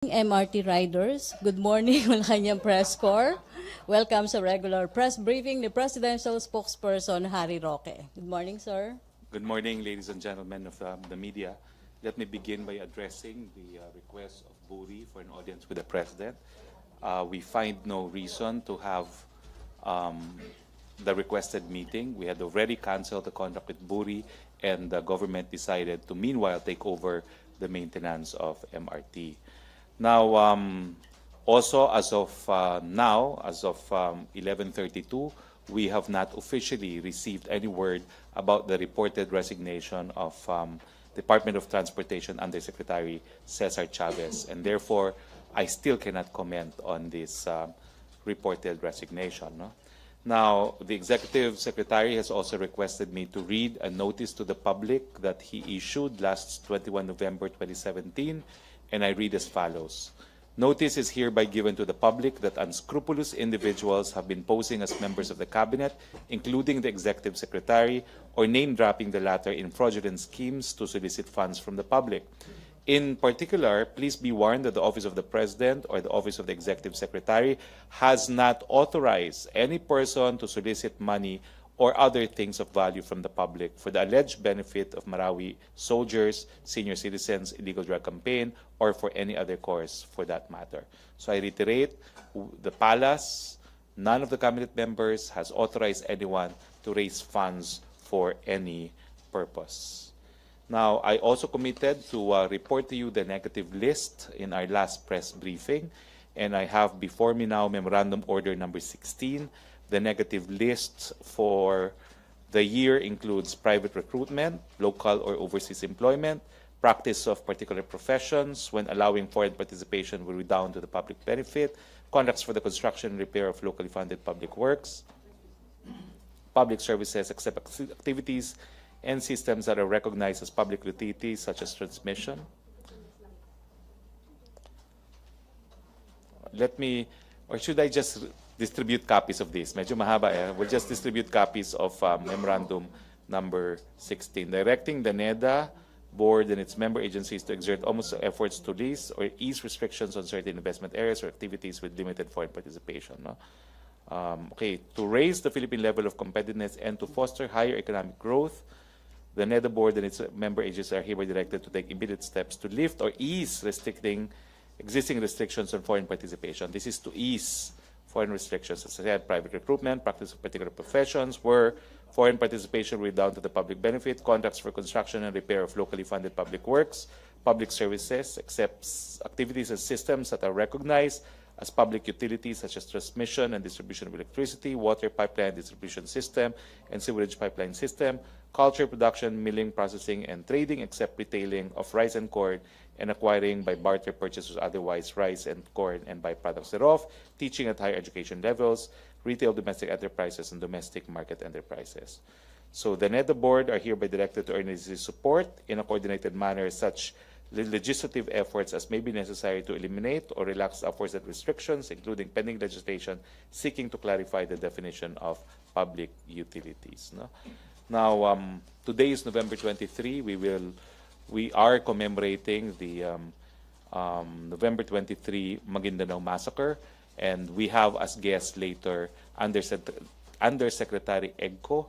MRT riders, good morning Malacañang Press Corps. Welcome sa regular press briefing ni Presidential Spokesperson Harry Roque. Good morning, sir. Good morning, ladies and gentlemen of the media. Let me begin by addressing the request of Buri for an audience with the President. We find no reason to have the requested meeting. We had already canceled the contract with Buri, and the government decided to meanwhile take over the maintenance of MRT. Now, also as of now, as of 11:32, we have not officially received any word about the reported resignation of Department of Transportation Undersecretary Cesar Chavez, and therefore I still cannot comment on this reported resignation. No? Now, the Executive Secretary has also requested me to read a notice to the public that he issued last 21 November 2017, and I read as follows. Notice is hereby given to the public that unscrupulous individuals have been posing as members of the Cabinet, including the Executive Secretary, or name-dropping the latter in fraudulent schemes to solicit funds from the public. In particular, please be warned that the Office of the President or the Office of the Executive Secretary has not authorized any person to solicit money or other things of value from the public for the alleged benefit of Marawi soldiers, senior citizens, illegal drug campaign, or for any other cause for that matter. So I reiterate, the palace, none of the cabinet members has authorized anyone to raise funds for any purpose. Now, I also committed to report to you the negative list in our last press briefing, and I have before me now Memorandum Order number 16. The negative list for the year includes private recruitment, local or overseas employment, practice of particular professions when allowing foreign participation will redound to the public benefit, contracts for the construction and repair of locally funded public works, public services except activities and systems that are recognized as public utilities such as transmission. Or should I just distribute copies of this? Medyo mahaba eh. We'll just distribute copies of Memorandum number 16, directing the NEDA board and its member agencies to exert almost efforts to ease or ease restrictions on certain investment areas or activities with limited foreign participation. No? To raise the Philippine level of competitiveness and to foster higher economic growth, the NEDA board and its member agencies are hereby directed to take immediate steps to lift or ease existing restrictions on foreign participation. This is to ease foreign restrictions, as I said, private recruitment, practice of particular professions, where foreign participation will redound to the public benefit, contracts for construction and repair of locally funded public works, public services, except activities and systems that are recognized as public utilities such as transmission and distribution of electricity, water pipeline distribution system, and sewerage pipeline system, culture, production, milling, processing, and trading except retailing of rice and corn, and acquiring by barter purchases otherwise rice and corn and byproducts thereof, teaching at higher education levels, retail domestic enterprises, and domestic market enterprises. So the NEDA board are hereby directed to earnestly support in a coordinated manner such legislative efforts as may be necessary to eliminate or relax aforesaid restrictions, including pending legislation seeking to clarify the definition of public utilities. No? Now, today is November 23. We are commemorating the November 23 Maguindanao massacre, and we have as guest later Undersecretary Egco,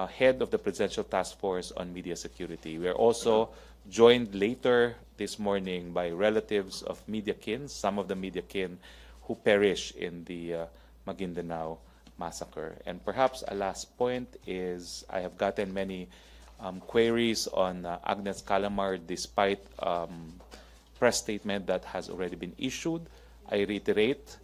head of the Presidential Task Force on Media Security. We are also joined later this morning by relatives of media kin, some of the media kin who perished in the Maguindanao massacre. And perhaps a last point is I have gotten many queries on Agnes Calamar despite press statement that has already been issued. I reiterate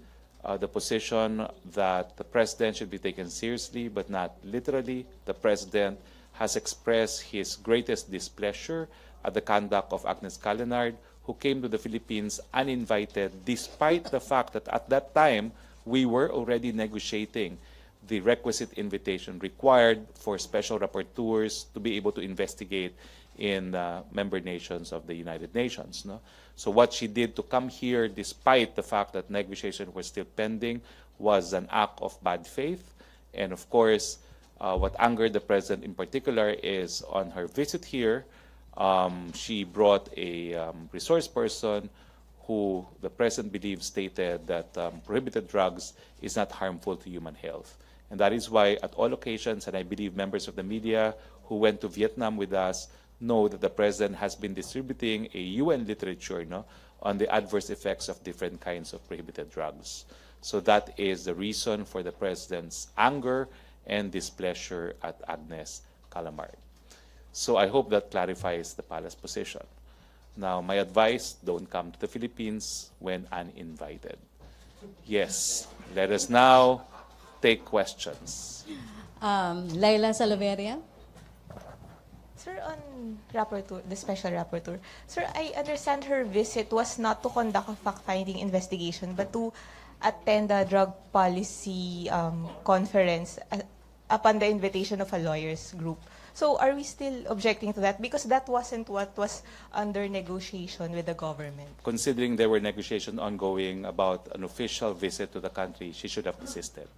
the position that the President should be taken seriously but not literally. The President has expressed his greatest displeasure at the conduct of Agnes Calamar, who came to the Philippines uninvited despite the fact that at that time we were already negotiating the requisite invitation required for special rapporteurs to be able to investigate in member nations of the United Nations. No? So what she did to come here despite the fact that negotiations were still pending was an act of bad faith. And of course, what angered the President in particular is on her visit here, she brought a resource person who the President believes stated that prohibited drugs is not harmful to human health. And that is why at all occasions, and I believe members of the media who went to Vietnam with us know that the President has been distributing a UN literature on the adverse effects of different kinds of prohibited drugs. So that is the reason for the President's anger and displeasure at Agnes Calamard. So I hope that clarifies the palace position. Now, my advice, don't come to the Philippines when uninvited. Yes, let us now take questions. Laila Salaveria. Sir, on rapporteur, the special rapporteur, sir, I understand her visit was not to conduct a fact-finding investigation, but to attend a drug policy conference upon the invitation of a lawyers group. So are we still objecting to that? Because that wasn't what was under negotiation with the government. Considering there were negotiations ongoing about an official visit to the country, she should have desisted.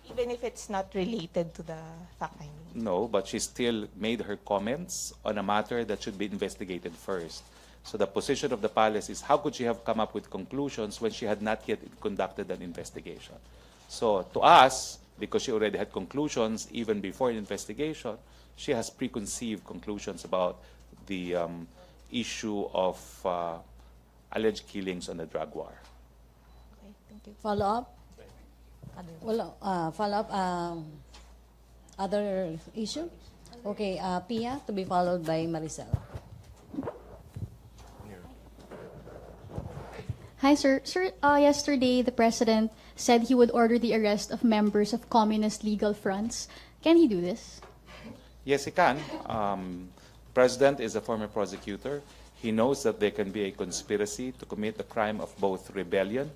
Even if it's not related to the fact-finding? No, but she still made her comments on a matter that should be investigated first. So the position of the palace is, how could she have come up with conclusions when she had not yet conducted an investigation? So to us, because she already had conclusions even before an investigation, she has preconceived conclusions about the issue of alleged killings on the drug war. Okay, thank you. Follow-up? Follow-up, other issue? Okay, Pia, to be followed by Maricel. Hi, sir. Sir, yesterday the President said he would order the arrest of members of communist legal fronts. Can he do this? Yes, he can. President is a former prosecutor. He knows that there can be a conspiracy to commit the crime of both rebellion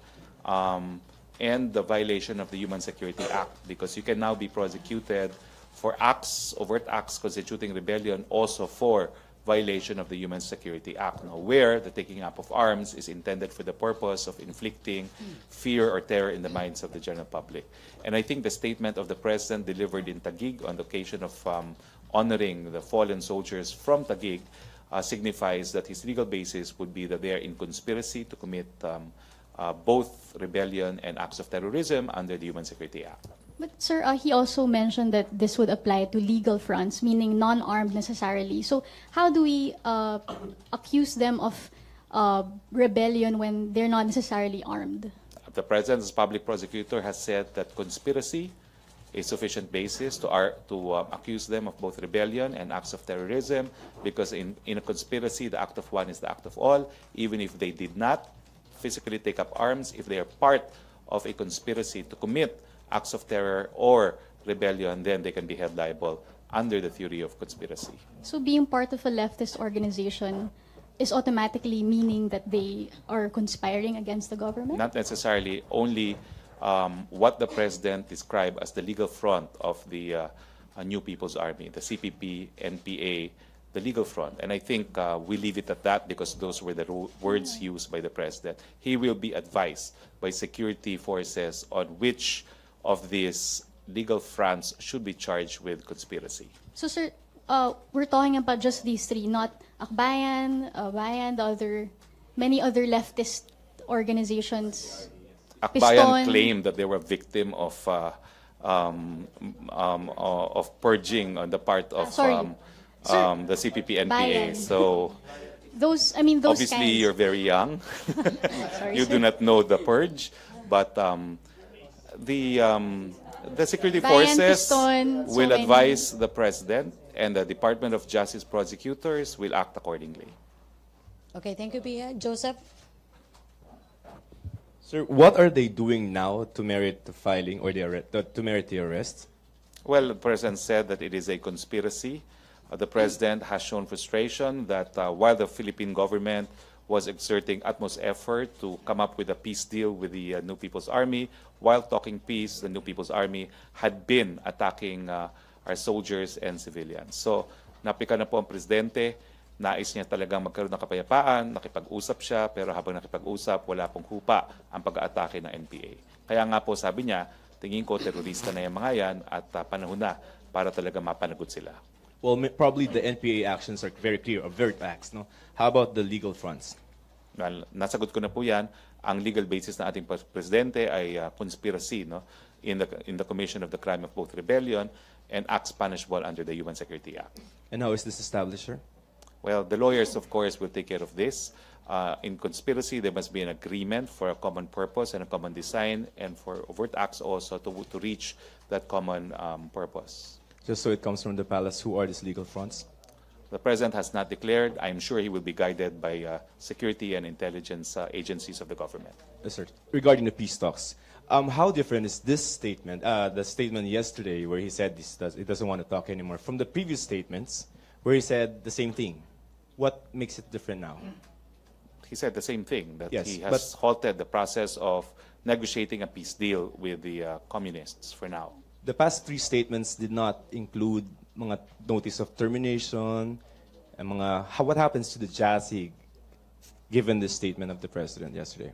and the violation of the Human Security Act, because you can now be prosecuted for acts, overt acts constituting rebellion, also for violation of the Human Security Act, where the taking up of arms is intended for the purpose of inflicting fear or terror in the minds of the general public. And I think the statement of the President delivered in Taguig on the occasion of honoring the fallen soldiers from Taguig signifies that his legal basis would be that they are in conspiracy to commit both rebellion and acts of terrorism under the Human Security Act. But, sir, he also mentioned that this would apply to legal fronts, meaning non-armed necessarily. So how do we accuse them of rebellion when they're not necessarily armed? The President, as public prosecutor, has said that conspiracy is sufficient basis to accuse them of both rebellion and acts of terrorism, because in a conspiracy, the act of one is the act of all, even if they did not physically take up arms. If they are part of a conspiracy to commit acts of terror or rebellion, then they can be held liable under the theory of conspiracy. So being part of a leftist organization is automatically meaning that they are conspiring against the government? Not necessarily. Only what the President described as the legal front of the New People's Army, the CPP, NPA, the legal front. And I think we leave it at that, because those were the words used by the President. He will be advised by security forces on which of these legal fronts should be charged with conspiracy. So, sir, we're talking about just these three, not Akbayan, Bayan, many other leftist organizations. Akbayan claimed that they were victim of purging on the part of the CPP NPA. Bayan. So Those obviously kinds. you're very young. Sorry, You sir. do not know the purge, but the security Bayan, forces Piston, so will many. advise the President, and the Department of Justice prosecutors will act accordingly. Okay, thank you, Pia. Joseph? Sir, what are they doing now to merit the filing or to merit the arrest? Well, the President said that it is a conspiracy. The President has shown frustration that while the Philippine government was exerting utmost effort to come up with a peace deal with the New People's Army, while talking peace, the New People's Army had been attacking our soldiers and civilians. So, napika na po ang Presidente, nais niya talagang magkaroon ng kapayapaan, nakipag-usap siya, pero habang nakipag-usap, wala pong hupa ang pag-aatake ng NPA. Kaya nga po sabi niya, tingin ko terorista na yung mga yan at panahon na para talaga mapanagot sila. Well, probably the NPA actions are very clear, overt acts, no? How about the legal fronts? Well, nasagot ko na po yan. Ang legal basis ng ating presidente ay conspiracy, no, in the commission of the crime of both rebellion and acts punishable under the Human Security Act. And how is this established, sir? Well, the lawyers, of course, will take care of this. In conspiracy, there must be an agreement for a common purpose and a common design, and for overt acts also to reach that common purpose. Just so it comes from the palace, who are these legal fronts? The President has not declared. I'm sure he will be guided by security and intelligence agencies of the government. Yes, sir. Regarding the peace talks, how different is this statement, the statement yesterday where he said he doesn't want to talk anymore, from the previous statements where he said the same thing? What makes it different now? He said the same thing, that Yes, he has halted the process of negotiating a peace deal with the communists for now. The past three statements did not include mga notice of termination and what happens to the JASIG given the statement of the President yesterday?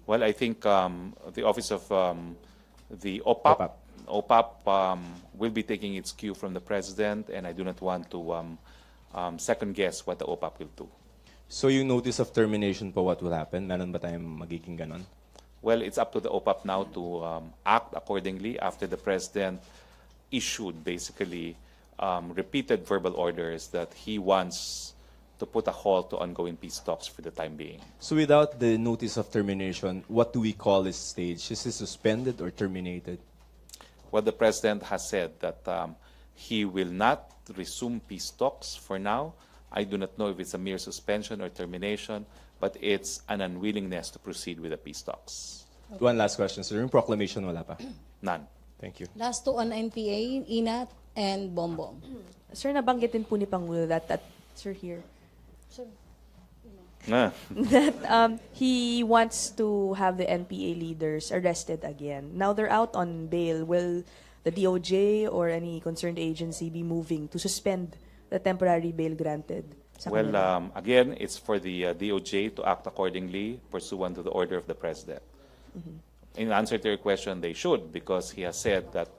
Well, I think the office of the OPAP will be taking its cue from the President, and I do not want to second guess what the OPAP will do. So yung notice of termination po, what will happen? Meron ba tayong magiging ganon? Well, it's up to the OPAP now to act accordingly after the President issued basically repeated verbal orders that he wants to put a halt to ongoing peace talks for the time being. So without the notice of termination, what do we call this stage? Is it suspended or terminated? Well, the President has said that he will not resume peace talks for now. I do not know if it's a mere suspension or termination, but it's an unwillingness to proceed with the peace talks. One last question, sir. Yung proclamation, wala pa? None. Thank you. Last two on NPA, Inat and Bongbong. Sir, nabanggitin po ni Pangulo that sir here, Ah. that he wants to have the NPA leaders arrested again. Now they're out on bail. Will the DOJ or any concerned agency be moving to suspend the temporary bail granted? Sa Well, kanila? again, it's for the DOJ to act accordingly pursuant to the order of the President. In answer to your question, they should, because he has said that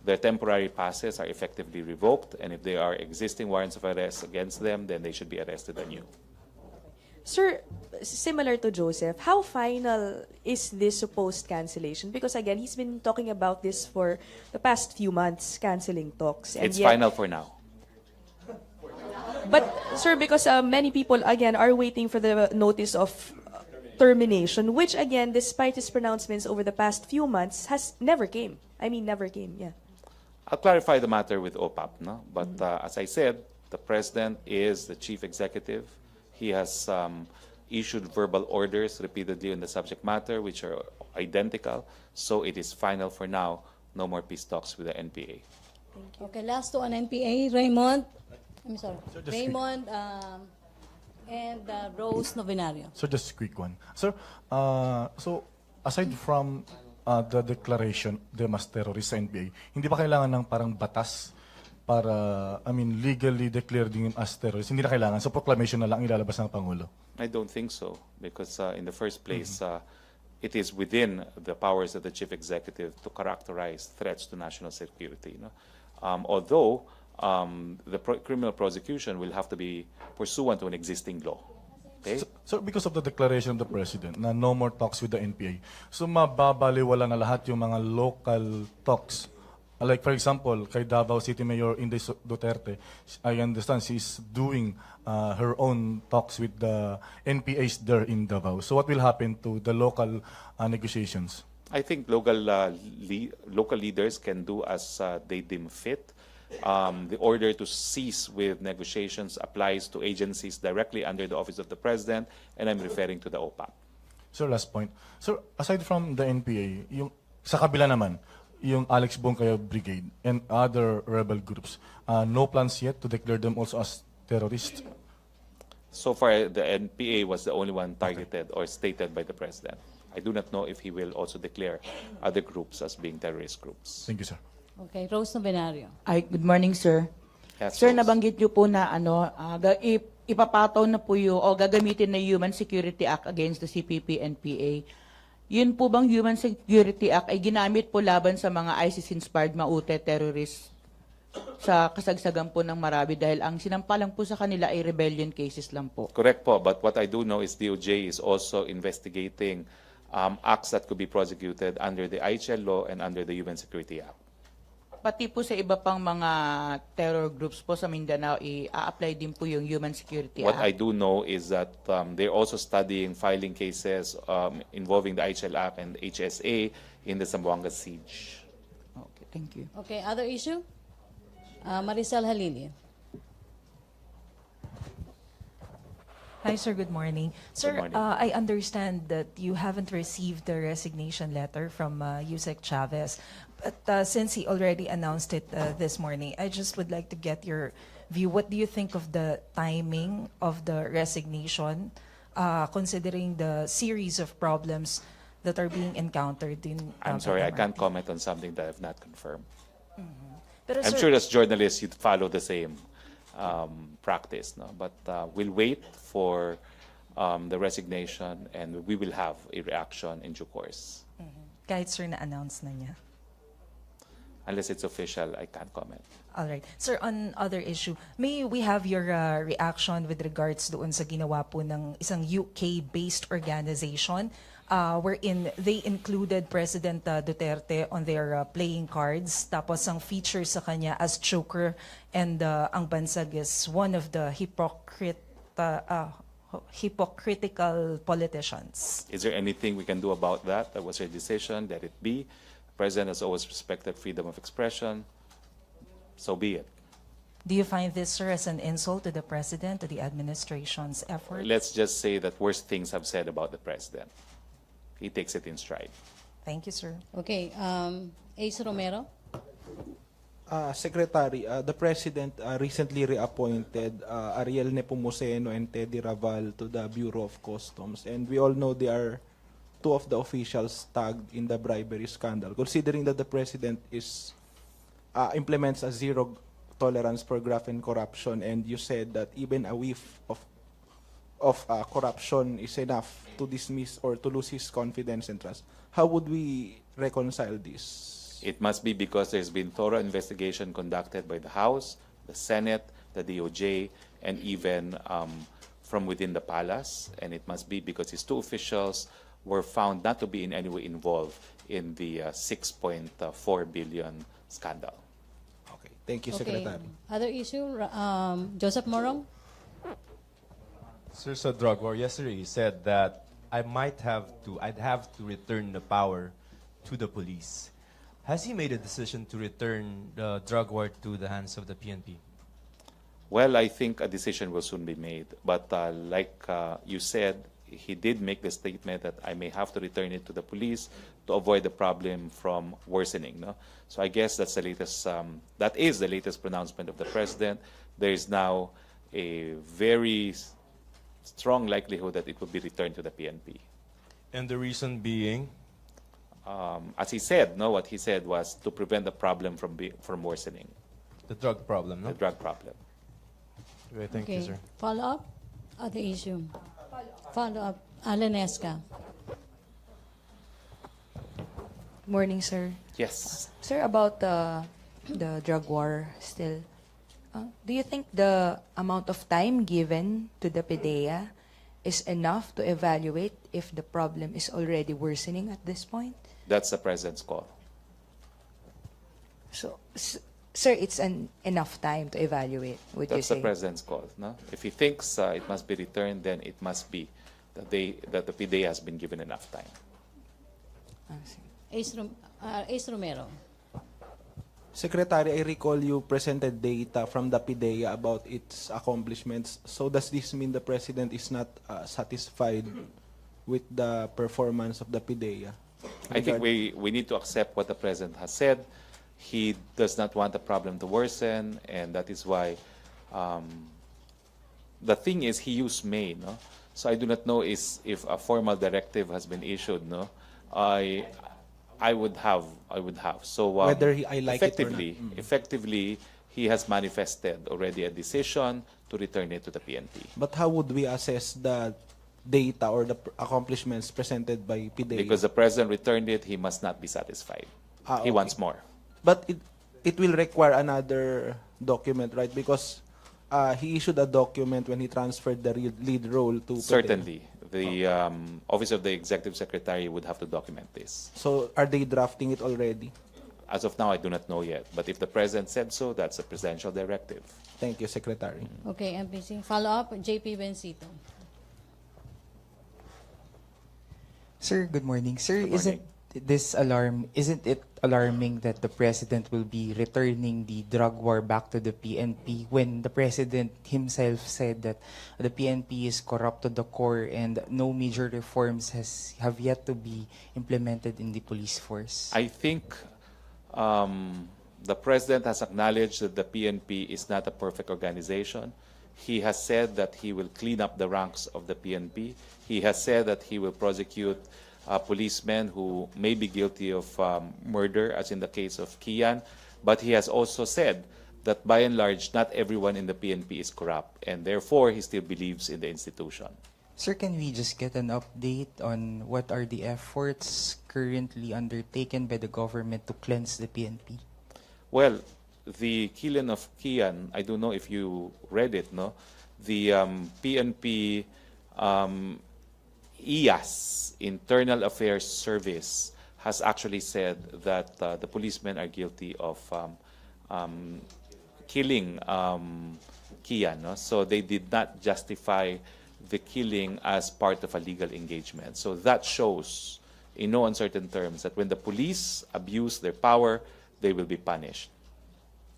their temporary passes are effectively revoked, and if there are existing warrants of arrest against them, then they should be arrested anew. Sir, similar to Joseph, how final is this supposed cancellation? Because again, he's been talking about this for the past few months, canceling talks. And It's yet- final for now. But, sir, because many people, again, are waiting for the notice of termination, which, again, despite his pronouncements over the past few months, never came, yeah. I'll clarify the matter with OPAP, no? But as I said, the President is the Chief Executive. He has issued verbal orders repeatedly on the subject matter, which are identical. So it is final for now. No more peace talks with the NPA. Okay, last two on NPA, Raymond. I'm sorry. Sir, just Raymond and Rose Novenario. So just a quick one. Sir, so aside from the declaration, the mas terrorist sa NPA, hindi ba kailangan ng parang batas para, legally declare din as terrorist? Hindi na kailangan. So proclamation na lang ilalabas ng Pangulo. I don't think so, because in the first place, it is within the powers of the Chief Executive to characterize threats to national security. No? Although the criminal prosecution will have to be pursuant to an existing law. Okay? So because of the declaration of the President na no more talks with the NPA, so mababaliwala na lahat yung mga local talks. Like for example, kay Davao City Mayor Inday Duterte, I understand she's doing her own talks with the NPAs there in Davao. So what will happen to the local negotiations? I think local leaders can do as they deem fit. The order to cease with negotiations applies to agencies directly under the office of the President, and I'm referring to the OPAP. Sir, last point. Sir, aside from the NPA, yung sa kabila naman, yung Alex Bongkayo Brigade and other rebel groups, no plans yet to declare them also as terrorists? So far, the NPA was the only one targeted or stated by the President. I do not know if he will also declare other groups as being terrorist groups. Thank you, sir. Okay, Rose Novenario. Ay, good morning, sir. Yes, Sir, Rose. nabanggit niyo po na ipapataw na po yung, o gagamitin na Human Security Act against the CPP-NPA. Yun po bang Human Security Act ay ginamit po laban sa mga ISIS-inspired maute terrorist sa kasagsagan po ng Marawi dahil ang sinampalang po sa kanila ay rebellion cases lang po. Correct po, but what I do know is DOJ is also investigating acts that could be prosecuted under the IHL law and under the UN Security Act. Pati po sa iba pang mga terror groups po sa Mindanao, i-apply din po yung Human Security What I Act. do know is that they're also studying filing cases involving the IHL Act and HSA in the Zamboanga siege. Okay, thank you. Okay, other issue? Maricel Halili. Hi, sir. Good morning. Sir, morning. I understand that you haven't received the resignation letter from Yusek Chavez, but since he already announced it this morning, I just would like to get your view. What do you think of the timing of the resignation, considering the series of problems that are being encountered in I'm sorry, I can't MRT? comment on something that I've not confirmed. Pero, I'm sir, sure as journalists you'd follow the same practice, no? But we'll wait for the resignation and we will have a reaction in due course. kahit sir na-announce na niya. Unless it's official, I can't comment. All right. Sir, on other issue, may we have your reaction with regards doon sa ginawa po ng isang UK-based organization wherein they included President Duterte on their playing cards. Tapos ang feature sa kanya as joker and ang bansag is one of the hypocritical politicians. Is there anything we can do about that? That was your decision. Let it be. The president has always respected freedom of expression. So be it. Do you find this, sir, as an insult to the president, to the administration's efforts? Let's just say that worse things have said about the president. He takes it in stride. Thank you, sir. Okay, Ace Romero. Secretary, the President recently reappointed Ariel Nepomuceno and Teddy Raval to the Bureau of Customs. And we all know they are two of the officials tagged in the bribery scandal. Considering that the President is implements a zero tolerance for graft and corruption, and you said that even a whiff of corruption is enough to dismiss or to lose his confidence and trust. How would we reconcile this? It must be because there's been thorough investigation conducted by the House, the Senate, the DOJ, and even from within the palace. And it must be because these two officials were found not to be in any way involved in the 6.4 billion scandal. Okay, thank you, Okay, Secretary. other issue? Joseph Morong. Sir, sa drug war, yesterday you said that I'd have to return the power to the police. Has he made a decision to return the drug war to the hands of the PNP? Well, I think a decision will soon be made. But like you said, he did make the statement that I may have to return it to the police to avoid the problem from worsening. No? So I guess that's the latest. That is the latest pronouncement of the president. There is now a very strong likelihood that it will be returned to the PNP. And the reason being? As he said, no, what he said was to prevent the problem from worsening, The drug problem, no? the drug problem. Okay, thank Okay, you, sir. follow up? Other issue? Follow up. Alanesca. Morning, sir. Yes. Sir, about the drug war still, do you think the amount of time given to the PDEA is enough to evaluate if the problem is already worsening at this point? That's the president's call. So, sir, it's enough time to evaluate, would you That's the say? president's call. No? If he thinks it must be returned, then it must be that the PDA has been given enough time. I see. Ace Romero. Secretary, I recall you presented data from the PIDEA about its accomplishments. So does this mean the President is not satisfied with the performance of the PIDEA? I think we need to accept what the president has said. He does not want the problem to worsen, and that is why the thing is he used may, no? So I do not know if a formal directive has been issued, no? I would have. So Whether I like it or not. effectively, he has manifested already a decision to return it to the PNP. But how would we assess the data or the accomplishments presented by PIDEA? Because the president returned it, he must not be satisfied. He okay. wants more. But it will require another document, right? Because he issued a document when he transferred the lead role to Fidel. Certainly, the Office of the Executive Secretary would have to document this. So are they drafting it already? As of now, I do not know yet. But if the President said so, that's a presidential directive. Thank you, Secretary. Okay, MPC. Follow up, JP Bencito. Sir, good morning. Sir, Good morning. isn't it alarming that the President will be returning the drug war back to the PNP when the President himself said that the PNP is corrupt to the core and no major reforms have yet to be implemented in the police force? I think the President has acknowledged that the PNP is not a perfect organization. He has said that he will clean up the ranks of the PNP. He has said that he will prosecute policemen who may be guilty of murder, as in the case of Kian. But he has also said that by and large, not everyone in the PNP is corrupt, and therefore he still believes in the institution. Sir, can we just get an update on what are the efforts currently undertaken by the government to cleanse the PNP? Well, the killing of Kian, I don't know if you read it, no? The PNP IAS, Internal Affairs Service, has actually said that the policemen are guilty of killing Kian. No? So they did not justify the killing as part of a legal engagement. So that shows, in no uncertain terms, that when the police abuse their power, they will be punished.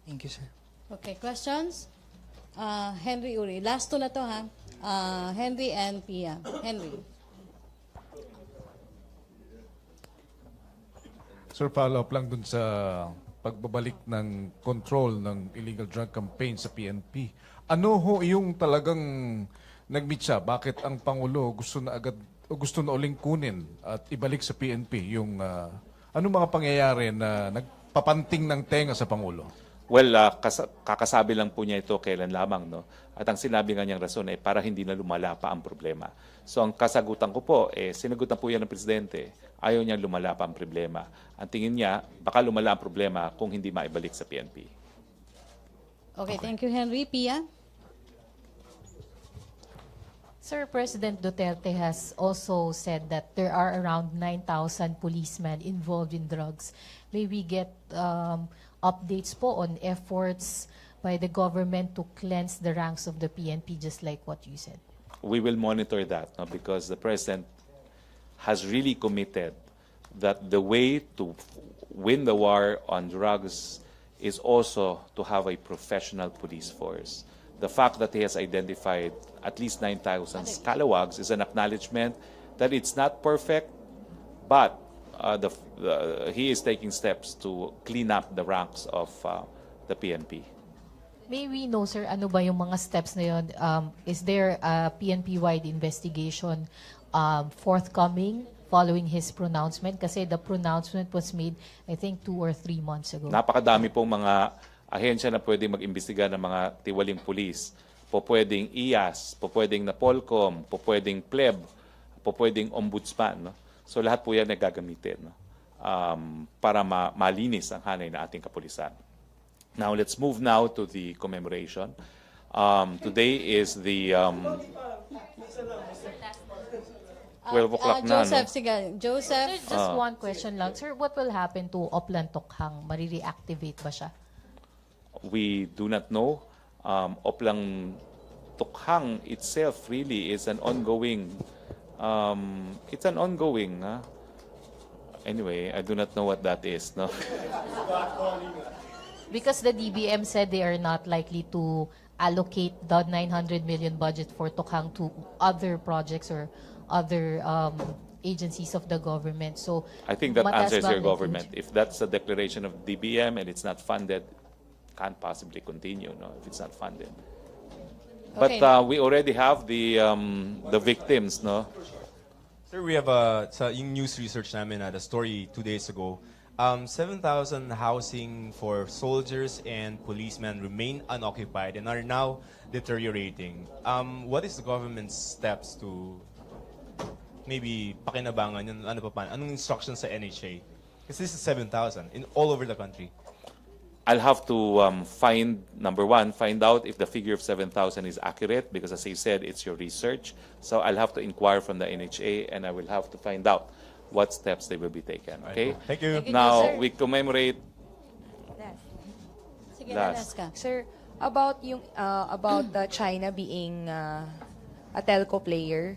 Thank you, sir. Okay, questions? Henry Uri. Last two na to, ha? Henry and Pia. Henry. Sir, follow up lang dun sa pagbabalik ng control ng illegal drug campaign sa PNP. Ano ho yung talagang nag-meet siya? Bakit ang Pangulo gusto na agad o gusto na uling kunin at ibalik sa PNP yung ano mga pangyayari na nagpapanting ng tenga sa Pangulo? Well, kakasabi lang po niya ito kailan lamang, no? At ang sinabi nga niyang rason ay para hindi na lumala pa ang problema. So ang kasagutan ko po, sinagutan po yan ng Presidente, ayaw niyang lumala pa ang problema. Ang tingin niya, baka lumala ang problema kung hindi maibalik sa PNP. Okay, thank you, Henry. Pia? Sir, President Duterte has also said that there are around 9,000 policemen involved in drugs. May we get updates po on efforts by the government to cleanse the ranks of the PNP, just like what you said? We will monitor that, no? Because the President has really committed that the way to win the war on drugs is also to have a professional police force. The fact that he has identified at least 9,000 scalawags is an acknowledgement that it's not perfect, but he is taking steps to clean up the ranks of the PNP. May we know, sir, ano ba yung mga steps na yun? Is there a PNP-wide investigation forthcoming following his pronouncement? Kasi the pronouncement was made, I think, 2 or 3 months ago. Napakadami pong mga ahensya na pwedeng mag-imbestiga ng mga tiwaling pulis. Pwedeng IAS, pwedeng Napolcom, pwedeng PLEB, pwedeng Ombudsman. No? So lahat po yan ay gagamitin, no? Para malinis ang hanay na ating kapulisan. Now let's move now to the commemoration. Today is the 12 o'clock na. Joseph, No? sige. Joseph. Sir, just one question lang. Sir, what will happen to Oplan Tokhang? Marireactivate ba siya? We do not know. Oplang Tokhang itself really is an ongoing, it's an ongoing, anyway, I do not know what that is. No? Because the DBM said they are not likely to allocate the 900 million budget for Tokhang to other projects or other agencies of the government. So I think that mataas answers ba your ang government. If that's a declaration of DBM and it's not funded, can't possibly continue, no, if it's not funded. Okay. But we already have the victims, no? Sir, we have yung news research namin, the story 2 days ago. 7,000 housing for soldiers and policemen remain unoccupied and are now deteriorating. What is the government's steps to maybe pakinabangan yun? Anong instructions sa NHA? Because this is 7,000 in all over the country. I'll have to number one, find out if the figure of 7,000 is accurate, because as I said, it's your research. So I'll have to inquire from the NHA, and I will have to find out what steps they will be taken. Okay? Thank you. Now, we commemorate Sige, last. Lanas ka. Sir, about China being a telco player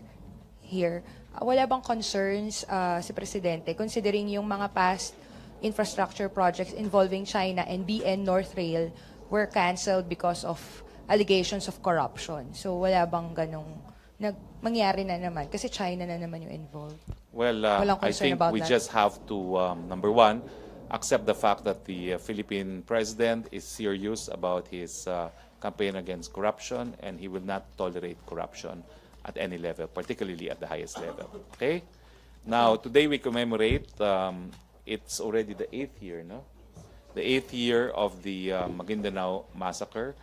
here, wala bang concerns si Presidente considering yung mga past infrastructure projects involving China and BN North Rail were canceled because of allegations of corruption? So wala bang ganong mangyari na naman kasi China na naman yung involved? Well, Walang I concern think about we that? just have to, number one, accept the fact that the Philippine president is serious about his campaign against corruption, and he will not tolerate corruption at any level, particularly at the highest level. Okay? Now, today we commemorate, it's already the 8th year, no? The 8th year of the Maguindanao massacre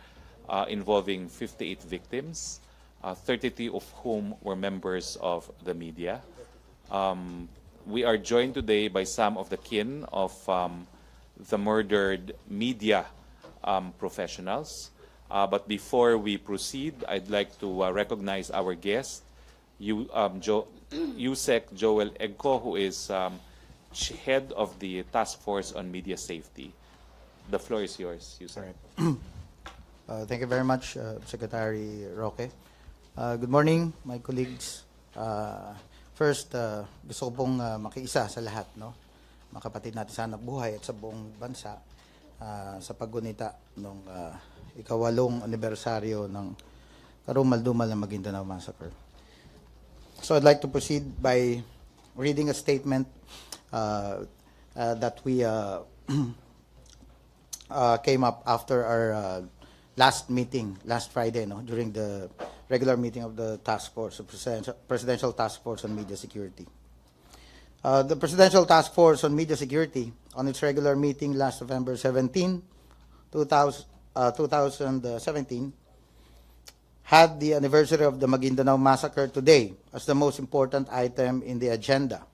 involving 58 victims, 33 of whom were members of the media. We are joined today by some of the kin of the murdered media professionals. But before we proceed, I'd like to recognize our guest, Yusek Joel Egco, who is head of the Task Force on Media Safety. The floor is yours, Yusek. Thank you very much, Secretary Roque. Good morning, my colleagues. First, gusto ko pong makiisa sa lahat, no? Mga kapatid natin sa hanapbuhay at sa buong bansa sa paggunita ng ika-8 anibersaryo ng karumal-dumal na Maguindanao Massacre. So I'd like to proceed by reading a statement that we came up after our last meeting, last Friday, no, during the regular meeting of the task force, the Presidential Task Force on Media Security. The Presidential Task Force on Media Security, on its regular meeting last November 17, 2017, had the anniversary of the Maguindanao Massacre today as the most important item in the agenda.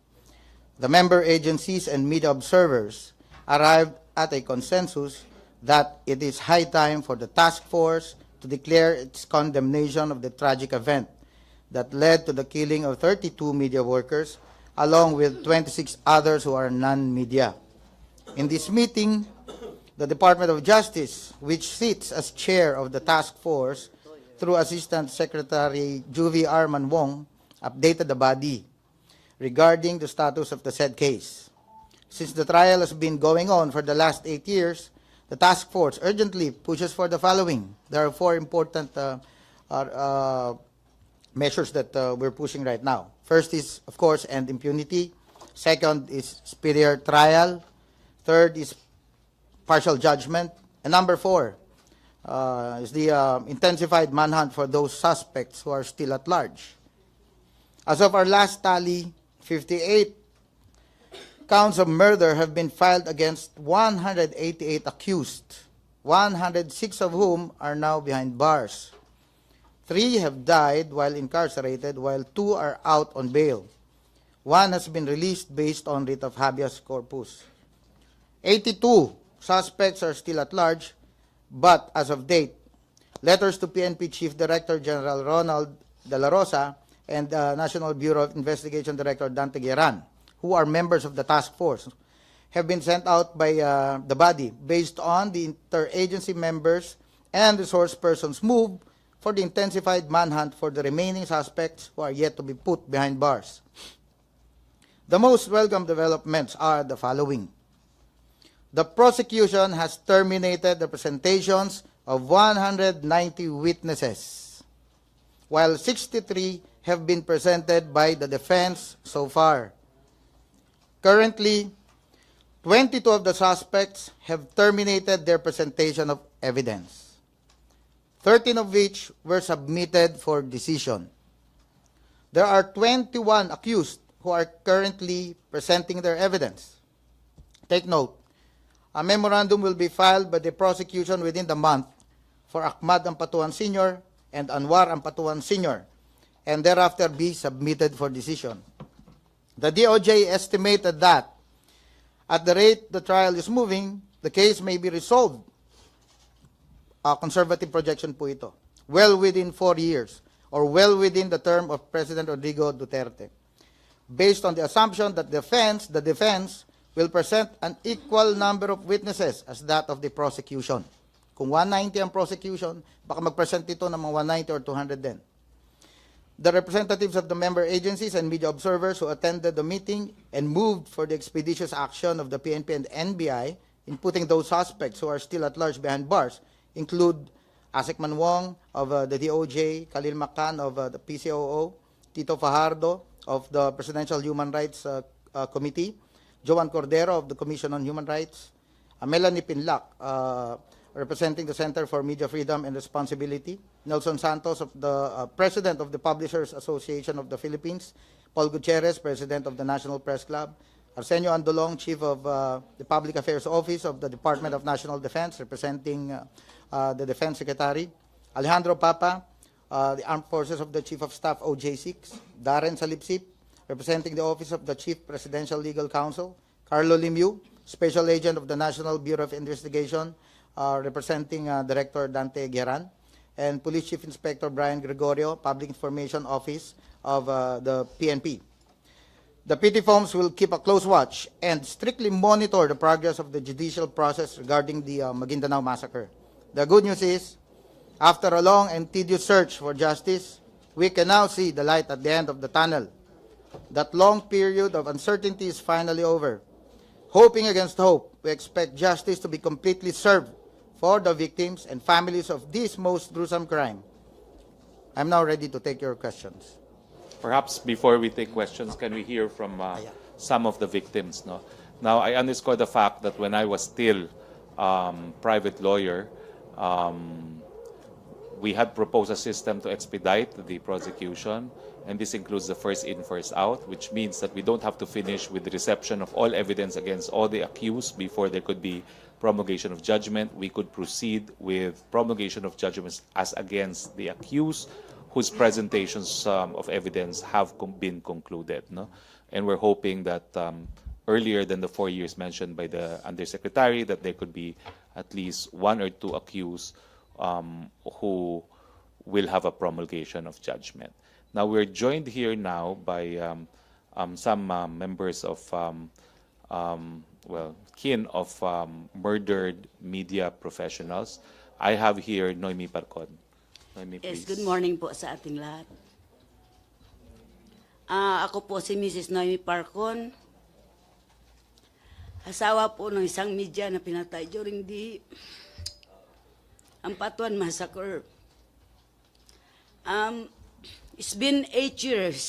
The member agencies and media observers arrived at a consensus that it is high time for the task force to declare its condemnation of the tragic event that led to the killing of 32 media workers, along with 26 others who are non-media. In this meeting, the Department of Justice, which sits as chair of the task force through Assistant Secretary Juvie Arman Wong, updated the body regarding the status of the said case. Since the trial has been going on for the last 8 years, the task force urgently pushes for the following. There are 4 important measures that we're pushing right now. First is, of course, end impunity. Second is speedier trial. Third is partial judgment. And number 4 is the intensified manhunt for those suspects who are still at large. As of our last tally, 58 counts of murder have been filed against 188 accused, 106 of whom are now behind bars. 3 have died while incarcerated, while 2 are out on bail. 1 has been released based on writ of habeas corpus. 82 suspects are still at large, but as of date, letters to PNP Chief Director General Ronald De La Rosa and National Bureau of Investigation Director Dante Gueran, who are members of the task force, have been sent out by the body based on the interagency members and resource persons' move for the intensified manhunt for the remaining suspects who are yet to be put behind bars. The most welcome developments are the following. The prosecution has terminated the presentations of 190 witnesses, while 63 have been presented by the defense so far. Currently, 22 of the suspects have terminated their presentation of evidence, 13 of which were submitted for decision. There are 21 accused who are currently presenting their evidence. Take note, a memorandum will be filed by the prosecution within the month for Ahmad Ampatuan Sr. and Anwar Ampatuan Sr., and thereafter be submitted for decision. The DOJ estimated that at the rate the trial is moving, the case may be resolved, conservative projection po ito, well within 4 years or well within the term of President Rodrigo Duterte, based on the assumption that the defense will present an equal number of witnesses as that of the prosecution. Kung 190 ang prosecution, baka mag-present ito ng mga 190 or 200 din. The representatives of the member agencies and media observers who attended the meeting and moved for the expeditious action of the PNP and NBI in putting those suspects who are still at large behind bars include Asik Manwong of the DOJ, Khalil Macan of the PCOO, Tito Fajardo of the Presidential Human Rights Committee, Joan Cordero of the Commission on Human Rights, Melanie Pinlac, representing the Center for Media Freedom and Responsibility, Nelson Santos, of the President of the Publishers Association of the Philippines, Paul Gutierrez, President of the National Press Club, Arsenio Andolong, Chief of the Public Affairs Office of the Department of National Defense, representing the Defense Secretary, Alejandro Papa, the Armed Forces of the Chief of Staff, OJ6, Darren Salipsip, representing the Office of the Chief Presidential Legal Counsel, Carlo Limiu, Special Agent of the National Bureau of Investigation, representing Director Dante Gueran, and Police Chief Inspector Brian Gregorio, Public Information Office of the PNP. The PTFOMs will keep a close watch and strictly monitor the progress of the judicial process regarding the Maguindanao massacre. The good news is, after a long and tedious search for justice, we can now see the light at the end of the tunnel. That long period of uncertainty is finally over. Hoping against hope, we expect justice to be completely served for the victims and families of this most gruesome crime. I'm now ready to take your questions. Perhaps before we take questions, can we hear from some of the victims? No? Now, I underscore the fact that when I was still private lawyer, we had proposed a system to expedite the prosecution, and this includes the first in, first out, which means that we don't have to finish with the reception of all evidence against all the accused before there could be promulgation of judgment. We could proceed with promulgation of judgments as against the accused whose presentations of evidence have been concluded. No? And we're hoping that earlier than the 4 years mentioned by the Undersecretary, that there could be at least 1 or 2 accused who will have a promulgation of judgment. Now, we're joined here now by some members of, kin of murdered media professionals. I have here Noemi Parcon. Noemi, Yes, please. good morning po sa ating lahat. Ako po si Mrs. Noemi Parcon, asawa po ng isang media na pinatay during the Ampatuan Massacre. It's been 8 years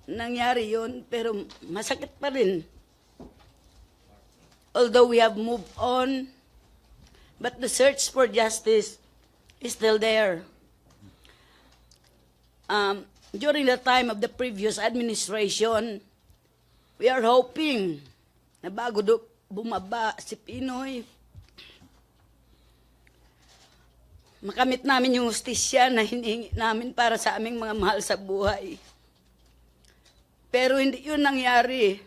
nangyari yun, pero masakit pa rin. Although we have moved on, but the search for justice is still there. During the time of the previous administration, we are hoping na bago bumaba si Pinoy, makamit namin yung hustisya na hinihingi namin para sa aming mga mahal sa buhay. Pero hindi yun nangyari.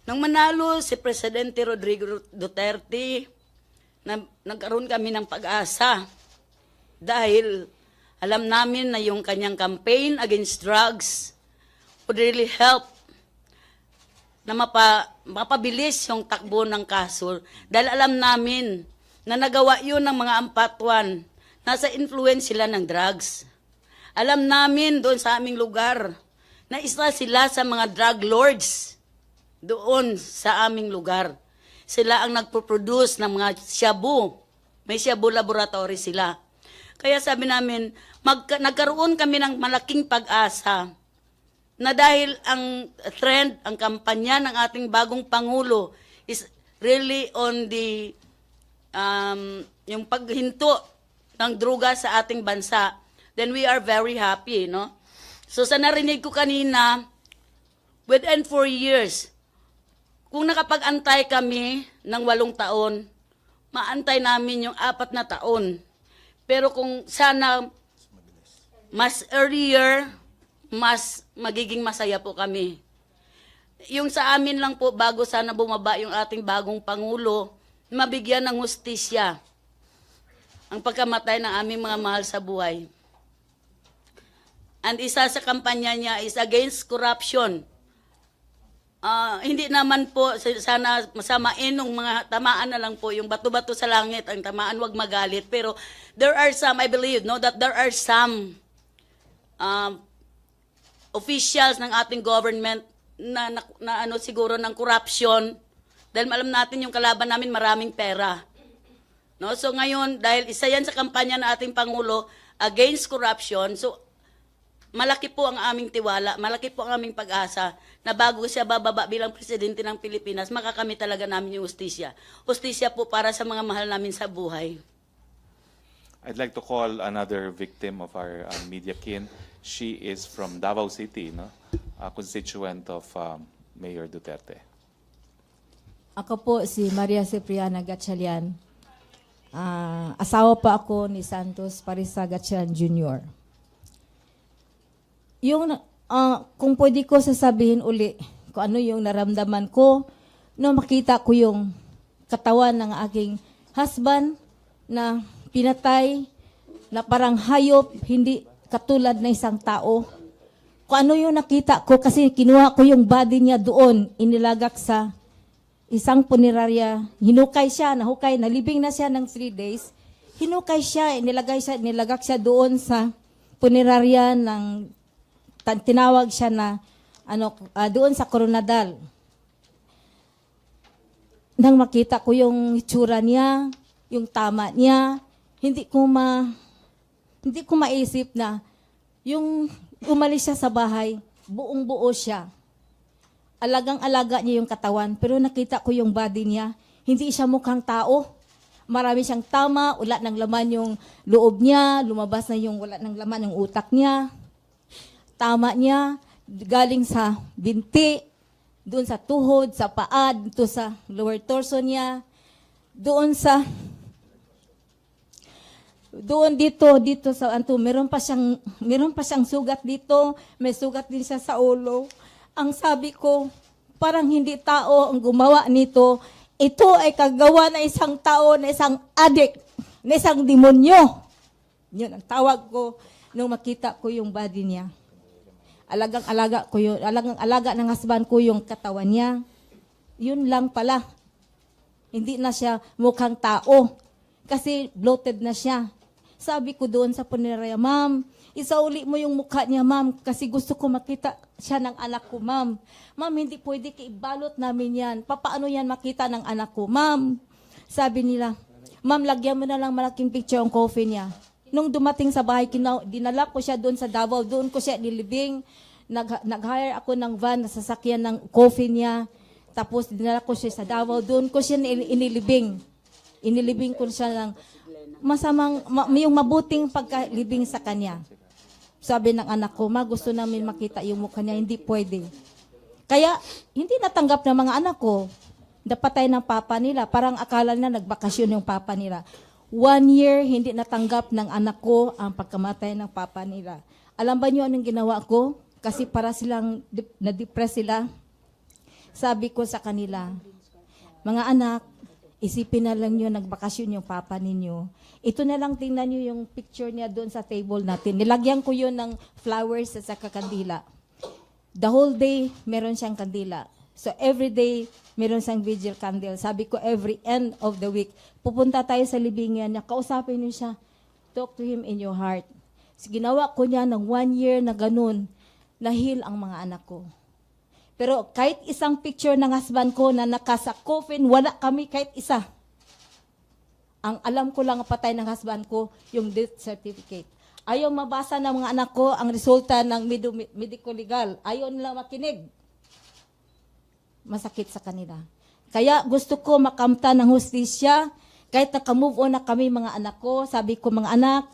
Nang manalo si Presidente Rodrigo Duterte, nagkaroon kami ng pag-asa dahil alam namin na yung kanyang campaign against drugs would really help na mapabilis yung takbo ng kaso. Dahil alam namin na nagawa yun ng mga ampatuan, nasa influence sila ng drugs. Alam namin doon sa aming lugar na isa sila sa mga drug lords doon sa aming lugar. Sila ang nagpo-produce ng mga shabu. May shabu laboratory sila. Kaya sabi namin, nagkaroon kami ng malaking pag-asa na dahil ang trend, ang kampanya ng ating bagong Pangulo is really on the yung paghinto ng droga sa ating bansa, then we are very happy, no? So sa narinig ko kanina, within 4 years, kung nakapag-antay kami ng 8 taon, maantay namin yung 4 na taon. Pero kung sana mas earlier, mas magiging masaya po kami. yung sa amin lang po, bago sana bumaba yung ating bagong Pangulo, mabigyan ng hustisya ang pagkamatay ng aming mga mahal sa buhay. And isa sa kampanya niya is against corruption. Hindi naman po sana masamain nung mga tamaan na lang po, yung bato-bato sa langit, ang tamaan wag magalit. Pero there are some, I believe, no, that there are some officials ng ating government na ano siguro ng corruption, dahil alam natin yung kalaban namin maraming pera. No, so ngayon dahil isa yan sa kampanya ng ating Pangulo against corruption, so malaki po ang aming tiwala, malaki po ang aming pag-asa na bago siya bababa bilang presidente ng Pilipinas, makakamit talaga namin yung hustisya. Hustisya po para sa mga mahal namin sa buhay. I'd like to call another victim of our media kin. She is from Davao City, no? A constituent of Mayor Duterte. Ako po si Maria Cipriana Gatchalian. Asawa pa ako ni Santos Parisa Gatchalian Jr. Kung pwede ko sasabihin uli kung ano yung naramdaman ko no makita ko yung katawan ng aking husband na pinatay na parang hayop, hindi katulad na isang tao. Kung ano yung nakita ko kasi kinuha ko yung body niya doon, inilagak sa isang punerarya, hinukay siya, nahukay, nalibing na siya ng 3 days, hinukay siya, nilagak siya doon sa punerarya ng, tinawag siya na, doon sa Coronadal. Nang makita ko yung itsura niya, yung tama niya, hindi ko maisip na, yung umalis siya sa bahay, buong buo siya. Alagang-alaga niya yung katawan, pero nakita ko yung body niya, hindi siya mukhang tao. Marami siyang tama, wala ng laman yung loob niya, lumabas na yung wala ng laman yung utak niya. Tama niya, galing sa binti, doon sa tuhod, sa paa, dito sa lower torso niya, doon dito sa meron pa siyang sugat dito, may sugat din siya sa ulo. Ang sabi ko, parang hindi tao ang gumawa nito. Ito ay kagawa na isang tao, na isang adik, na isang demonyo. Yun ang tawag ko nung makita ko yung body niya. Alagang-alaga ng husband ko yung katawan niya. Yun lang pala. Hindi na siya mukhang tao. Kasi bloated na siya. Sabi ko doon sa punerarya, ma'am, isauli mo yung mukha niya, ma'am, kasi gusto ko makita siya ng anak ko, ma'am. Ma'am, hindi pwede ibalot namin yan. Paano yan makita ng anak ko, ma'am? Sabi nila, ma'am, lagyan mo na lang malaking picture ang coffin niya. Nung dumating sa bahay, dinala ko siya doon sa Davao, doon ko siya nilibing. Nag-hire ako ng van na sasakyan ng coffin niya. Tapos dinala ko siya sa Davao, doon ko siya inilibing. Inilibing ko siya ng yung mabuting pagkalibing sa kanya. Sabi ng anak ko, ma, gusto namin makita yung mukha niya, hindi pwede. Kaya, hindi natanggap ng mga anak ko, napatay ng papa nila. Parang akala na nagbakasyon yung papa nila. 1 year, hindi natanggap ng anak ko ang pagkamatay ng papa nila. Alam ba niyo anong ginawa ko? Kasi para silang, na-depress sila. Sabi ko sa kanila, mga anak, isipin na lang nyo, nagbakasyon yung papa ninyo. Ito na lang, tingnan nyo yung picture niya doon sa table natin. Nilagyan ko yun ng flowers at saka kandila. The whole day, meron siyang kandila. So every day, meron siyang vigil candle. Sabi ko, every end of the week, pupunta tayo sa libingan niya, kausapin niyo siya, talk to him in your heart. So, ginawa ko niya ng 1 year na ganun, nahil ang mga anak ko. Pero kahit isang picture ng husband ko na nakasa coffin, wala kami kahit isa. Ang alam ko lang patay ng husband ko, yung death certificate. Ayaw mabasa ng mga anak ko ang resulta ng medical legal. Ayaw nila makinig. Masakit sa kanila. Kaya gusto ko makamta ng hustisya. Kahit naka-move on na kami mga anak ko, sabi ko mga anak,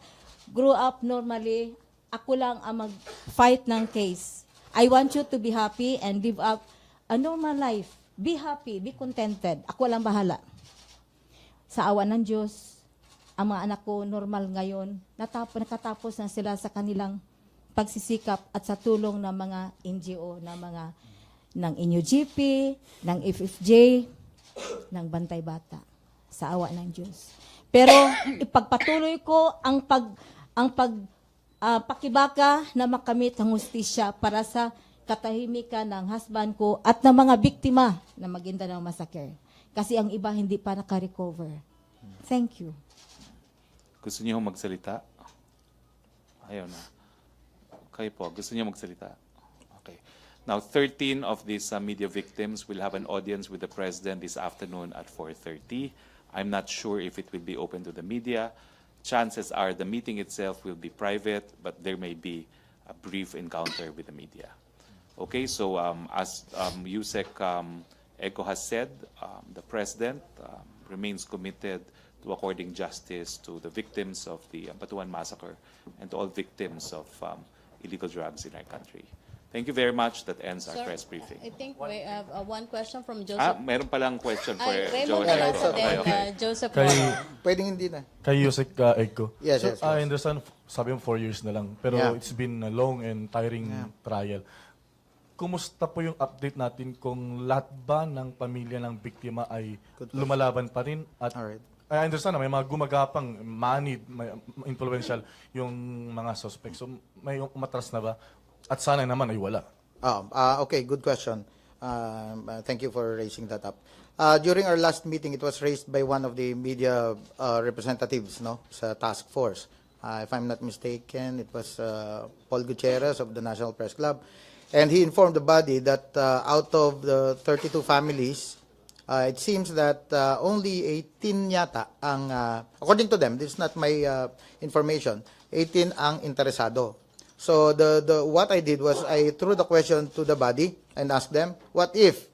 grow up normally. Ako lang ang mag-fight ng case. I want you to be happy and live up a normal life. Be happy, be contented. Ako lang bahala. Sa awa ng Diyos, ang mga anak ko normal ngayon. Nakatapos na sila sa kanilang pagsisikap at sa tulong ng mga NGO, ng mga ng NUGP, ng FFJ, ng Bantay Bata. Sa awa ng Diyos. Pero ipagpatuloy ko ang pakibaka na makamit ang hustisya para sa katahimikan ng husband ko at ng mga biktima na Maguindanao Massacre. Kasi ang iba hindi pa naka-recover. Thank you. Gusto niyo magsalita? Ayaw na. Kayo po, gusto niyo magsalita? Okay. Now, 13 of these media victims will have an audience with the President this afternoon at 4:30. I'm not sure if it will be open to the media. Chances are the meeting itself will be private, but there may be a brief encounter with the media. Okay, so as Yusek Eco has said, the President remains committed to according justice to the victims of the Batuan Massacre and to all victims of illegal drugs in our country. Thank you very much. That ends our Sir, press briefing. I think we have one question from Joseph. Meron palang question for Raymond Joe. Lasso din, Joseph Kay, Moro. Pwedeng hindi na. Kay Yusek Eco. Yes, So, yes, I yes. understand, sabi mo 4 years na lang. Pero Yeah. it's been a long and tiring trial. Kumusta po yung update natin kung lahat ba ng pamilya ng biktima ay lumalaban pa rin? At Alright. I understand na may mga gumagapang, moneyed, may influential yung mga suspects. So may umatras na ba? At sana naman ay wala. Okay, good question. Thank you for raising that up. During our last meeting, it was raised by one of the media representatives, no, sa task force. If I'm not mistaken, it was Paul Gutierrez of the National Press Club. And he informed the body that out of the 32 families, it seems that only 18 yata ang, according to them, this is not my information, 18 ang interesado. So what I did was I threw the question to the body and asked them, what if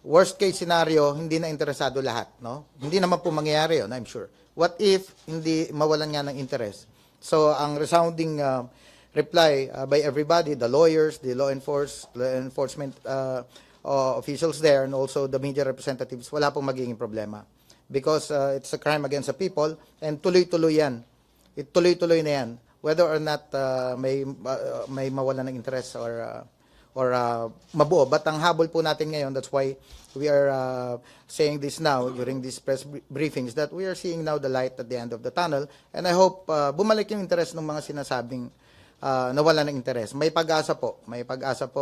worst case scenario hindi na interesado lahat, no? Hindi naman po mangyayari 'yon, I'm sure. What if hindi mawalan nga ng interest? So ang resounding reply by everybody, the lawyers, the law enforcement officials there and also the media representatives, wala pong magiging problema. Because it's a crime against the people and tuloy-tuloy yan. Tuloy-tuloy na yan. Whether or not may mawala ng interest or mabuo. But ang habol po natin ngayon, that's why we are saying this now during these press briefings, that we are seeing now the light at the end of the tunnel. And I hope bumalik yung interest ng mga sinasabing nawala ng interest. May pag-asa po,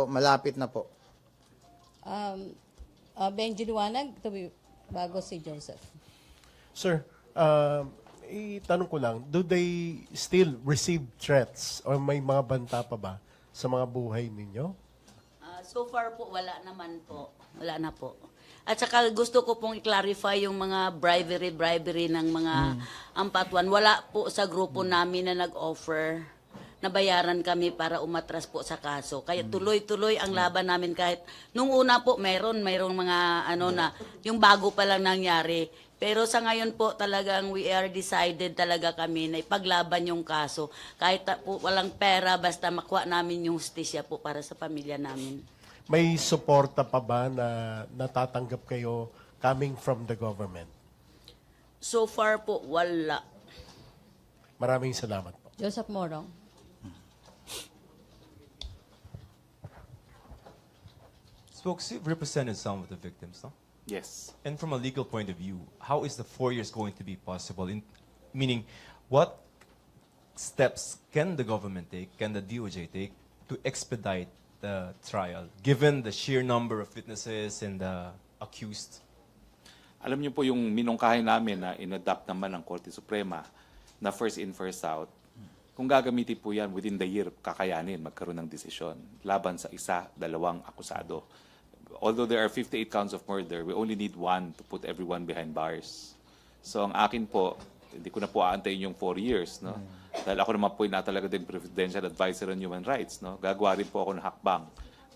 malapit na po. Benji Liwanag, bago si Joseph. Sir, itanong ko lang, do they still receive threats or may mga banta pa ba sa mga buhay ninyo? So far po, wala naman po. Wala na po. At saka gusto ko pong i-clarify yung mga bribery ng mga ampatuan. Wala po sa grupo namin na nag-offer na bayaran kami para umatras po sa kaso. Kaya tuloy-tuloy ang laban namin kahit nung una po mayroong mga na yung bago pa lang nangyari. Pero sa ngayon po talagang we are decided talaga kami na ipaglaban yung kaso. Kahit po walang pera, basta makuha namin yung hustisya po para sa pamilya namin. May suporta pa ba na natatanggap kayo coming from the government? So far po, wala. Maraming salamat po. Joseph Moro. Spokes, you've represented some of the victims, no? Yes. And from a legal point of view, how is the 4 years going to be possible? Meaning, what steps can the government take, can the DOJ take, to expedite the trial, given the sheer number of witnesses and the accused? Alam niyo po yung minungkahi namin na in-adapt naman ng Korte Suprema na first in, first out. Kung gagamitin po yan within the year, kakayanin magkaroon ng desisyon laban sa isa, dalawang akusado. Although there are 58 counts of murder, we only need one to put everyone behind bars. So ang akin po, hindi ko na po aantayin yung 4 years, no? Dahil ako naman po na talaga din Presidential Advisor on Human Rights, no? Gagawa rin po ako ng hakbang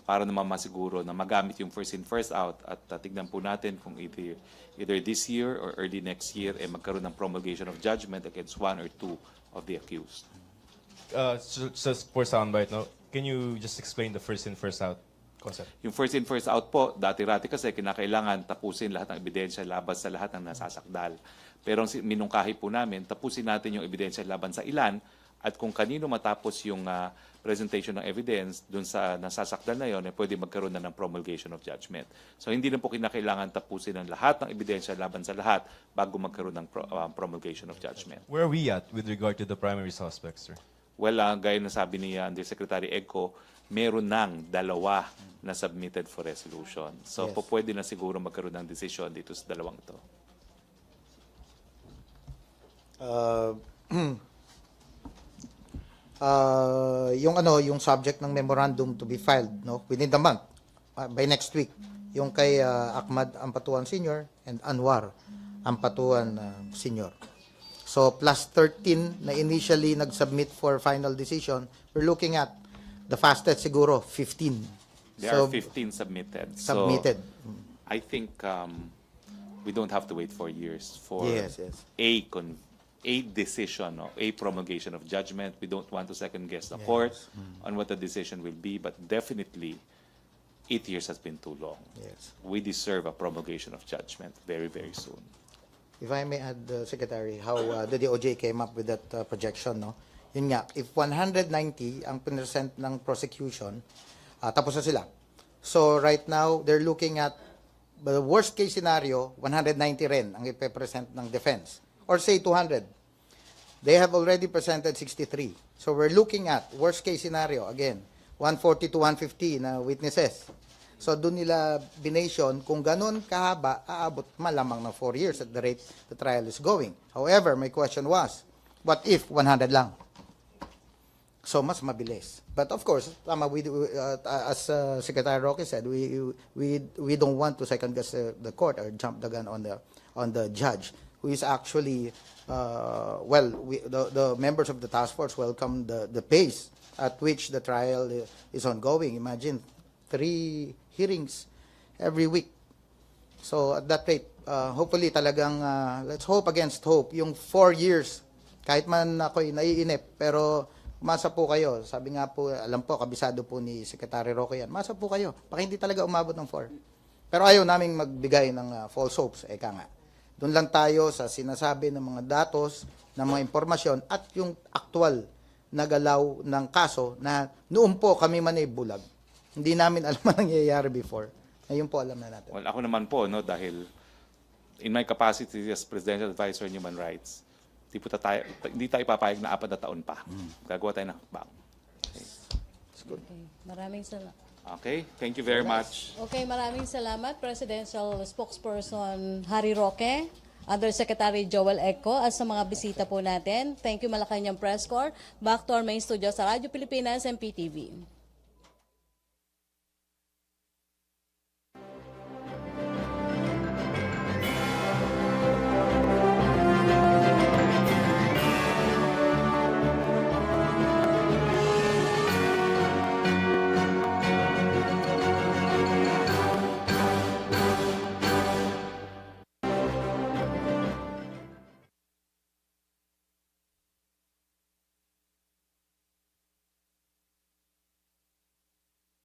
para naman masiguro na magamit yung first in, first out at tignan po natin kung either this year or early next year magkaroon ng promulgation of judgment against one or two of the accused. Just for soundbite, no? Can you just explain the first in, first out concept? Yung first in, first out po, dati-rati kasi kinakailangan tapusin lahat ng ebidensya laban sa lahat ng nasasakdal. Pero ang minungkahi po namin, tapusin natin yung ebidensya laban sa ilan at kung kanino matapos yung presentation ng evidence dun sa nasasakdal na yon, pwede magkaroon na ng promulgation of judgment. So hindi na po kinakailangan tapusin ang lahat ng ebidensya laban sa lahat bago magkaroon ng promulgation of judgment. Where are we at with regard to the primary suspects, sir? Well, gaya na sabi ni Undersecretary Eco, meron ng 2 na submitted for resolution. So Yes. pwede na siguro magkaroon ng decision dito sa 2 ito. Yung subject ng memorandum to be filed, no, within the month, by next week, yung kay Ahmad Ampatuan Sr. and Anwar Ampatuan Sr. So plus 13 na initially nag-submit for final decision, we're looking at the fastest siguro 15. There are 15 submitted. Submitted. So I think we don't have to wait for years for Yes. a decision or a promulgation of judgment. We don't want to second guess the court on what the decision will be, but definitely 8 years has been too long. Yes. We deserve a promulgation of judgment very, very soon. If I may add, Secretary, how the DOJ came up with that projection, no? Yun nga, if 190 ang present ng prosecution, tapos na sila. So right now, they're looking at the worst case scenario, 190 rin ang ipe-present ng defense. Or say 200. They have already presented 63. So we're looking at worst case scenario, again, 140 to 150 na witnesses. So doon nila bination kung ganun kahaba, aabot malamang ng 4 years at the rate the trial is going. However, my question was, what if 100 lang? So mas mabilis. But of course, tama, as Secretary Roque said, we don't want to second guess the court or jump the gun on the judge, who is actually the members of the task force welcome the pace at which the trial is ongoing. Imagine 3 hearings every week. So at that rate, hopefully talagang let's hope against hope. Yung 4 years, kahit man ako'y naiinip, pero umasa po kayo. Sabi nga po, alam po, kabisado po ni Secretary Roque yan. Umasa po kayo. Baka hindi talaga umabot ng 4. Pero ayaw naming magbigay ng false hopes. Eka nga. Doon lang tayo sa sinasabi ng mga datos, ng mga impormasyon, at yung actual na galaw ng kaso na noon po kami man ay bulag. Hindi namin alam ang nangyayari before. Ngayon po alam na natin. Well, ako naman po, no, dahil in my capacity as Presidential Advisor on Human Rights, hindi tayo papayag na 4 na taon pa. Gagawa tayo ng hakbang. Okay. Okay. Maraming salamat. Okay, thank you very much. Okay, maraming salamat, Presidential Spokesperson Harry Roque, Undersecretary Joel Eco, at sa mga bisita po natin. Thank you, Malacañang Press Corps. Back to our main studio sa Radyo Pilipinas and PTV.